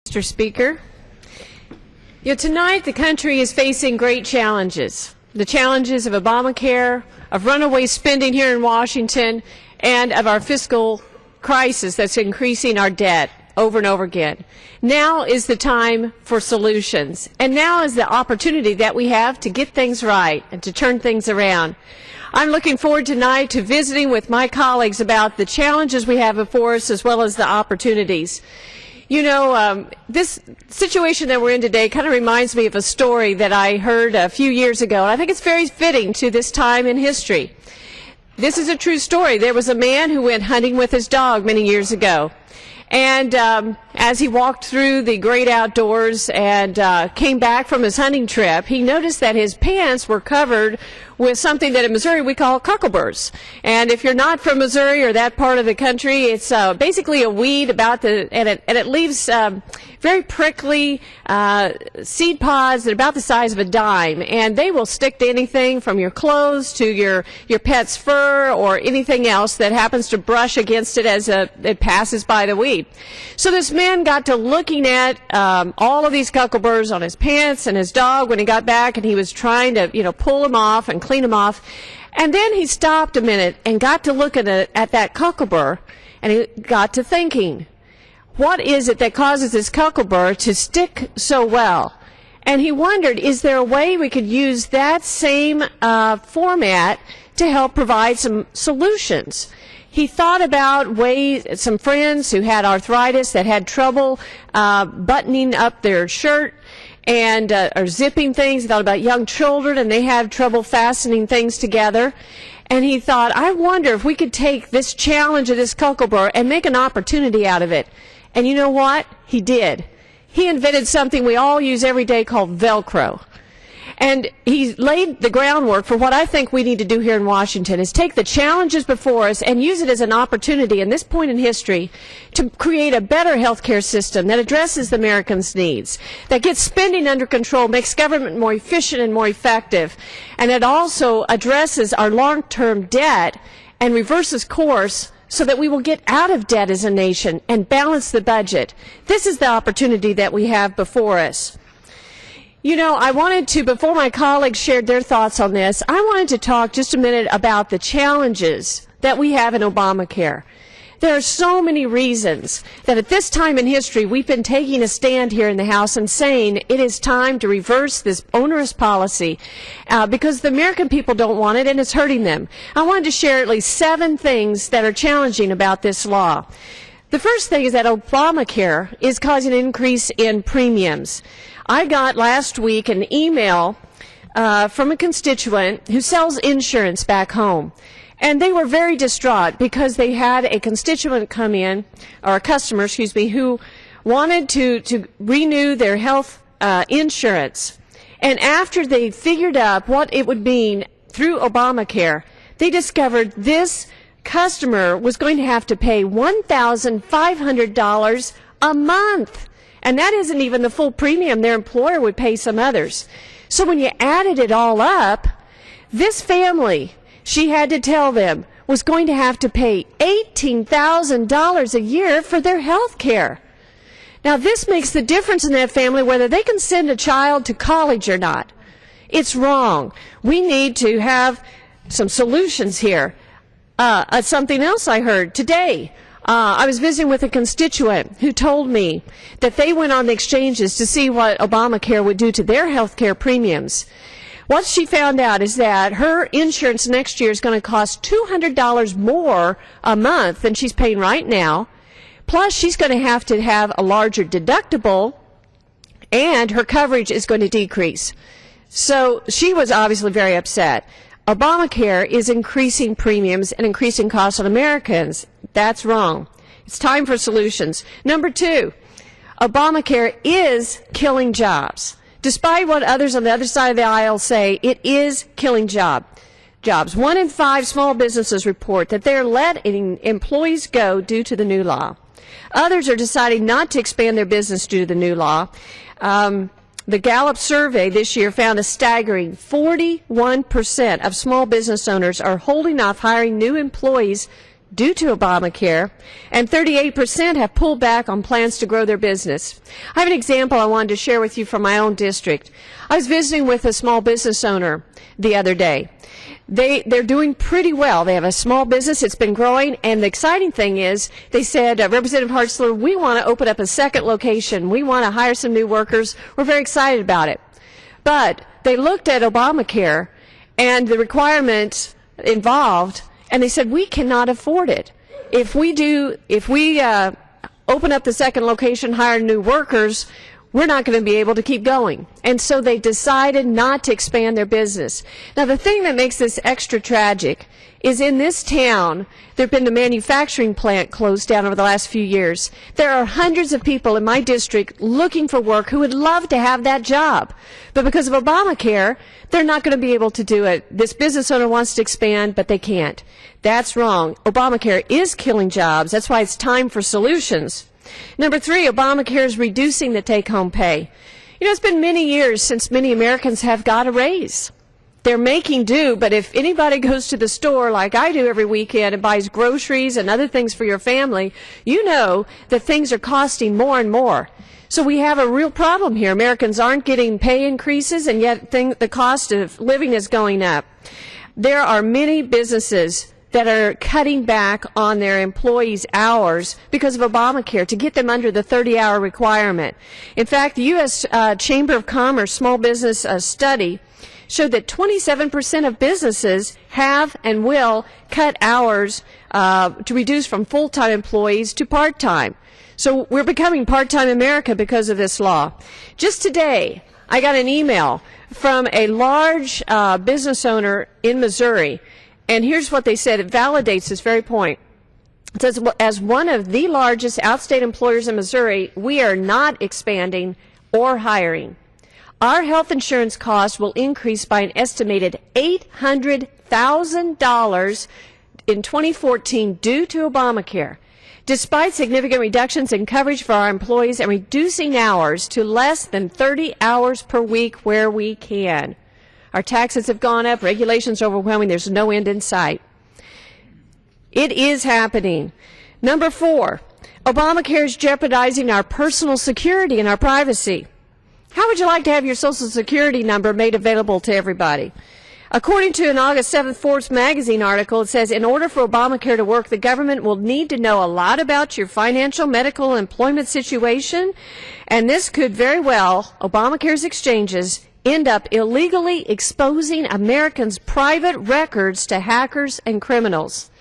Mr. Speaker. Tonight the country is facing great challenges. The challenges of Obamacare, of runaway spending here in Washington, and of our fiscal crisis that's increasing our debt over and over again. Now is the time for solutions, and now is the opportunity that we have to get things right and to turn things around. I'm looking forward tonight to visiting with my colleagues about the challenges we have before us as well as the opportunities. This situation that we're in today kind of reminds me of a story that I heard a few years ago, and I think it's very fitting to this time in history. This is a true story. There was a man who went hunting with his dog many years ago. And as he walked through the great outdoors and came back from his hunting trip, he noticed that his pants were covered with something that in Missouri we call cockleburrs. And if you're not from Missouri or that part of the country, it's basically a weed and it leaves very prickly seed pods that are about the size of a dime, and they will stick to anything from your clothes to your pet's fur or anything else that happens to brush against it as it passes by the weed. So this man got to looking at all of these cockleburrs on his pants and his dog when he got back, and he was trying to pull them off and clean them off. And then he stopped a minute and got to look at that cockleburr, and he got to thinking, what is it that causes this cockleburr to stick so well? And he wondered, is there a way we could use that same format to help provide some solutions? He thought about some friends who had arthritis that had trouble buttoning up their shirt and or zipping things. He thought about young children, and they have trouble fastening things together. And he thought, I wonder if we could take this challenge of this cockleburr and make an opportunity out of it. And you know what? He did. He invented something we all use every day called Velcro. And he laid the groundwork for what I think we need to do here in Washington, is take the challenges before us and use it as an opportunity in this point in history to create a better health care system that addresses the Americans' needs, that gets spending under control, makes government more efficient and more effective, and that also addresses our long-term debt and reverses course so that we will get out of debt as a nation and balance the budget. This is the opportunity that we have before us. I wanted to, before my colleagues shared their thoughts on this, I wanted to talk just a minute about the challenges that we have in Obamacare. There are so many reasons that at this time in history we've been taking a stand here in the House and saying it is time to reverse this onerous policy because the American people don't want it and it's hurting them. I wanted to share at least 7 things that are challenging about this law. The first thing is that Obamacare is causing an increase in premiums. I got last week an email from a constituent who sells insurance back home. And they were very distraught because they had a constituent come in, or a customer, who wanted to renew their health insurance. And after they figured out what it would mean through Obamacare, they discovered this customer was going to have to pay $1,500 a month. And that isn't even the full premium their employer would pay some others. So when you added it all up, this family, she had to tell them, was going to have to pay $18,000 a year for their health care. Now this makes the difference in that family whether they can send a child to college or not. It's wrong. We need to have some solutions here. Something else I heard today. I was visiting with a constituent who told me that they went on the exchanges to see what Obamacare would do to their health care premiums. What she found out is that her insurance next year is going to cost $200 more a month than she's paying right now. Plus, she's going to have a larger deductible, and her coverage is going to decrease. So she was obviously very upset. Obamacare is increasing premiums and increasing costs on Americans. That's wrong. It's time for solutions. Number 2, Obamacare is killing jobs. Despite what others on the other side of the aisle say, it is killing jobs. 1 in 5 small businesses report that they're letting employees go due to the new law. Others are deciding not to expand their business due to the new law. The Gallup survey this year found a staggering 41% of small business owners are holding off hiring new employees due to Obamacare, and 38% have pulled back on plans to grow their business. I have an example I wanted to share with you from my own district. I was visiting with a small business owner the other day. They're doing pretty well. They have a small business. It's been growing. And the exciting thing is, they said, Representative Hartzler, we want to open up a second location. We want to hire some new workers. We're very excited about it. But they looked at Obamacare and the requirements involved, and they said, we cannot afford it. If we open up the second location, hire new workers, we're not going to be able to keep going. And so they decided not to expand their business. Now, the thing that makes this extra tragic is in this town, there have been a manufacturing plant closed down over the last few years. There are hundreds of people in my district looking for work who would love to have that job. But because of Obamacare, they're not going to be able to do it. This business owner wants to expand, but they can't. That's wrong. Obamacare is killing jobs. That's why it's time for solutions. Number 3, Obamacare is reducing the take-home pay. You know, it's been many years since many Americans have got a raise. They're making do, but if anybody goes to the store like I do every weekend and buys groceries and other things for your family, you know that things are costing more and more. So we have a real problem here. Americans aren't getting pay increases, and yet the cost of living is going up. There are many businesses that are cutting back on their employees' hours because of Obamacare to get them under the 30-hour requirement. In fact, the U.S. Chamber of Commerce Small Business study showed that 27% of businesses have and will cut hours to reduce from full-time employees to part-time. So we're becoming part-time America because of this law. Just today, I got an email from a large business owner in Missouri. And here's what they said. It validates this very point. It says, as one of the largest outstate employers in Missouri, we are not expanding or hiring. Our health insurance costs will increase by an estimated $800,000 in 2014 due to Obamacare. Despite significant reductions in coverage for our employees and reducing hours to less than 30 hours per week where we can. Our taxes have gone up, regulations are overwhelming, there's no end in sight. It is happening. Number 4, Obamacare is jeopardizing our personal security and our privacy. How would you like to have your Social Security number made available to everybody? According to an August 7th Forbes magazine article, it says, in order for Obamacare to work, the government will need to know a lot about your financial, medical, employment situation, and this could very well, Obamacare's exchanges, end up illegally exposing Americans' private records to hackers and criminals.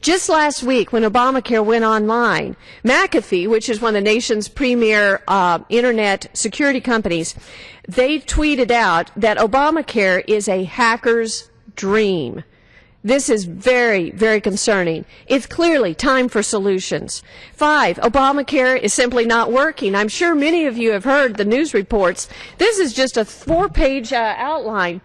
Just last week, when Obamacare went online, McAfee, which is one of the nation's premier internet security companies, they tweeted out that Obamacare is a hacker's dream. This is very, very concerning. It's clearly time for solutions. 5, Obamacare is simply not working. I'm sure many of you have heard the news reports. This is just a 4-page outline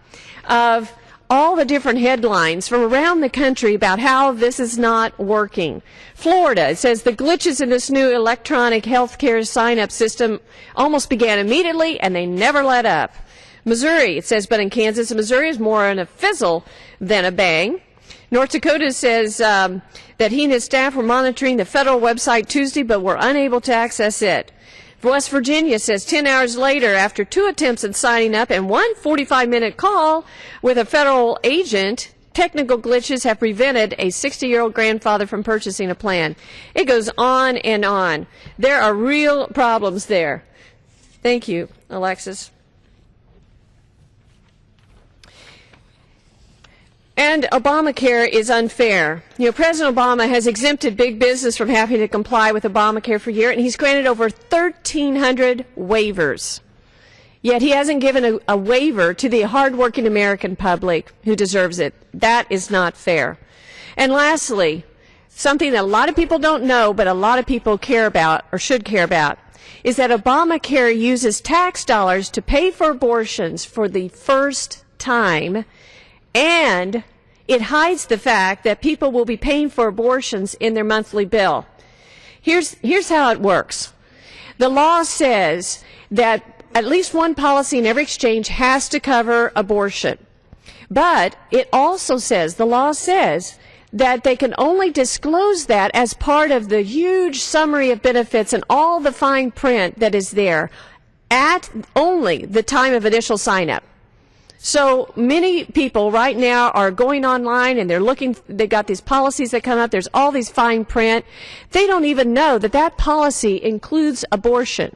of all the different headlines from around the country about how this is not working. Florida, it says the glitches in this new electronic health care sign-up system almost began immediately and they never let up. Missouri, it says, but in Kansas and Missouri is more in a fizzle than a bang. North Dakota says that he and his staff were monitoring the federal website Tuesday but were unable to access it. West Virginia says 10 hours later, after 2 attempts at signing up and 1 45-minute call with a federal agent, technical glitches have prevented a 60-year-old grandfather from purchasing a plan. It goes on and on. There are real problems there. Thank you, Alexis. And Obamacare is unfair. You know, President Obama has exempted big business from having to comply with Obamacare for a year, and he's granted over 1,300 waivers. Yet he hasn't given a waiver to the hardworking American public who deserves it. That is not fair. And lastly, something that a lot of people don't know, but a lot of people care about, or should care about, is that Obamacare uses tax dollars to pay for abortions for the first time, and it hides the fact that people will be paying for abortions in their monthly bill. Here's how it works. The law says that at least one policy in every exchange has to cover abortion. But it also says, the law says, that they can only disclose that as part of the huge summary of benefits and all the fine print that is there at only the time of initial sign-up. So many people right now are going online and they're looking, they've got these policies that come up, there's all these fine print. They don't even know that that policy includes abortion.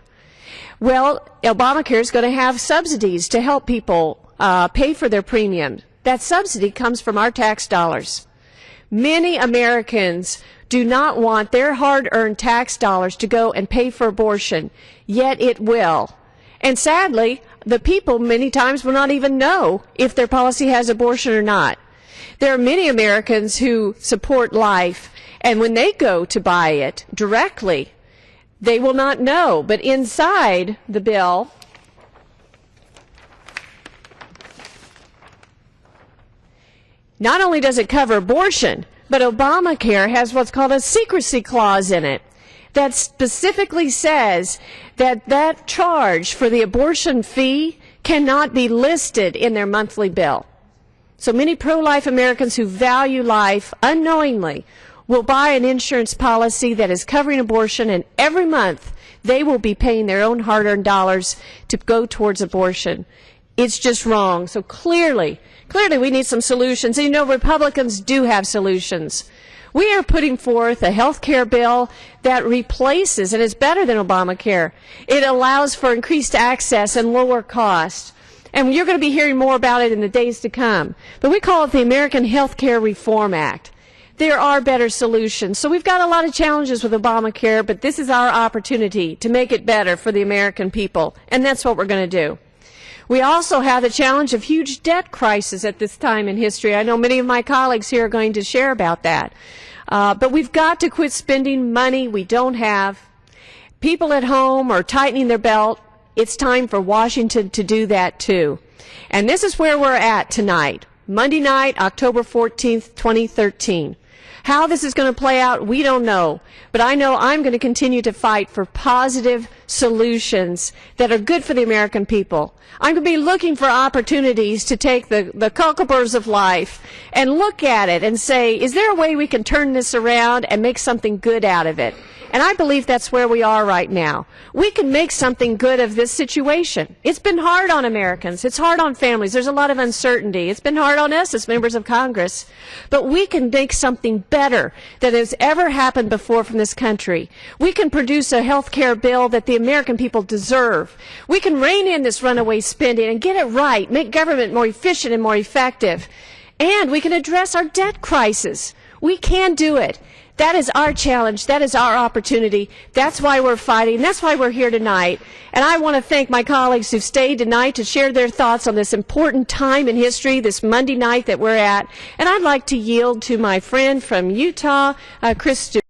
Well, Obamacare is going to have subsidies to help people pay for their premium. That subsidy comes from our tax dollars. Many Americans do not want their hard-earned tax dollars to go and pay for abortion, yet it will. And sadly, the people many times will not even know if their policy has abortion or not. There are many Americans who support life, and when they go to buy it directly, they will not know. But inside the bill, not only does it cover abortion, but Obamacare has what's called a secrecy clause in it that specifically says that that charge for the abortion fee cannot be listed in their monthly bill. So many pro-life Americans who value life unknowingly will buy an insurance policy that is covering abortion, and every month they will be paying their own hard-earned dollars to go towards abortion. It's just wrong. So clearly we need some solutions. And you know, Republicans do have solutions. We are putting forth a health care bill that replaces and is better than Obamacare. It allows for increased access and lower cost. And you're going to be hearing more about it in the days to come. But we call it the American Health Care Reform Act. There are better solutions. So we've got a lot of challenges with Obamacare, but this is our opportunity to make it better for the American people. And that's what we're going to do. We also have the challenge of huge debt crisis at this time in history. I know many of my colleagues here are going to share about that. But we've got to quit spending money we don't have. People at home are tightening their belt. It's time for Washington to do that too. And this is where we're at tonight, Monday night, October 14th, 2013. How this is going to play out, we don't know. But I know I'm going to continue to fight for positive solutions that are good for the American people. I'm going to be looking for opportunities to take the cuckoos of life and look at it and say, is there a way we can turn this around and make something good out of it? And I believe that's where we are right now. We can make something good of this situation. It's been hard on Americans. It's hard on families. There's a lot of uncertainty. It's been hard on us as members of Congress. But we can make something better than has ever happened before from this country. We can produce a health care bill that the American people deserve. We can rein in this runaway spending and get it right, make government more efficient and more effective. And we can address our debt crisis. We can do it. That is our challenge. That is our opportunity. That's why we're fighting. That's why we're here tonight. And I want to thank my colleagues who've stayed tonight to share their thoughts on this important time in history, this Monday night that we're at. And I'd like to yield to my friend from Utah, Chris Stewart.